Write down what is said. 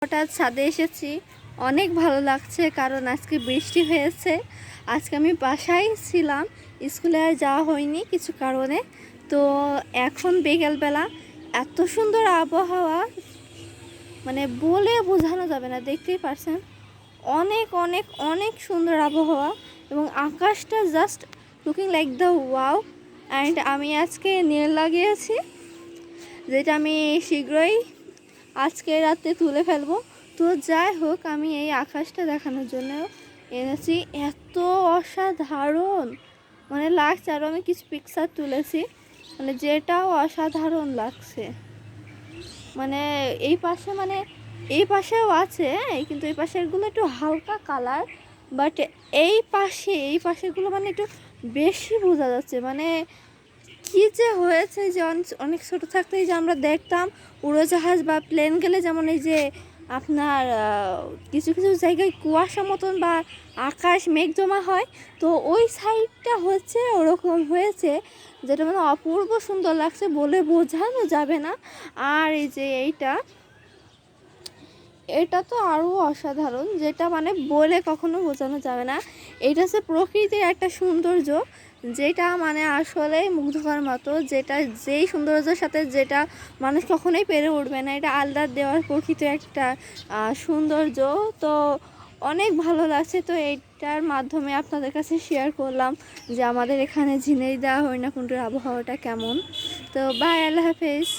হঠাৎ ছাদে এসেছি, অনেক ভালো লাগছে কারণ আজকে বৃষ্টি হয়েছে। আজকে আমি বাসায় ছিলাম, স্কুলে আর যাওয়া হয়নি কিছু কারণে। তো এখন বিকেলবেলা এত সুন্দর আবহাওয়া, মানে বলে বোঝানো যাবে না, দেখতেই পারছেন। অনেক অনেক অনেক সুন্দর আবহাওয়া এবং আকাশটা just looking like the wow. And আমি আজকে নেল লাগিয়েছি, যেটা আমি শীঘ্রই আজকে রাতে তুলে ফেলবো। তো যাই হোক, আমি এই আকাশটা দেখানোর জন্য এনেছি। এত অসাধারণ মানে লাগছে, আরও আমি কিছু পিকচার তুলেছি, মানে যেটাও অসাধারণ লাগছে। মানে এই পাশেও আছে, কিন্তু এই পাশেরগুলো একটু হালকা কালার, বাট এই পাশেরগুলো মানে একটু বেশি বোঝা যাচ্ছে। মানে কী যে হয়েছে যে অনেক ছোটো থাকতেই যে আমরা দেখতাম উড়োজাহাজ বা প্লেন গেলে যেমন এই যে আপনার কিছু কিছু জায়গায় কুয়াশা মতন বা আকাশ মেঘ জমা হয়, তো ওই সাইডটা হচ্ছে ওরকম হয়েছে, যেটা মানে অপূর্ব সুন্দর লাগছে, বলে বোঝানো যাবে না। আর এই যে এটা তো আরও অসাধারণ, যেটা মানে বলে কখনো বোঝানো যাবে না। এটা হচ্ছে প্রকৃতির একটা সৌন্দর্য, যেটা মানে আসলে মুগ্ধকর মতো, যেটা যেই সৌন্দর্যের সাথে যেটা মানুষ কখনোই পেরে উঠবে না। এটা আল্লাহর দেওয়ার প্রকৃত একটা সৌন্দর্য। তো অনেক ভালো লাগছে। তো এইটার মাধ্যমে আপনাদের কাছে শেয়ার করলাম যে আমাদের এখানে ঝিনাইদহ হরিণাকুণ্ডুর আবহাওয়াটা কেমন। তো বাই, আল্লাহ হাফেজ।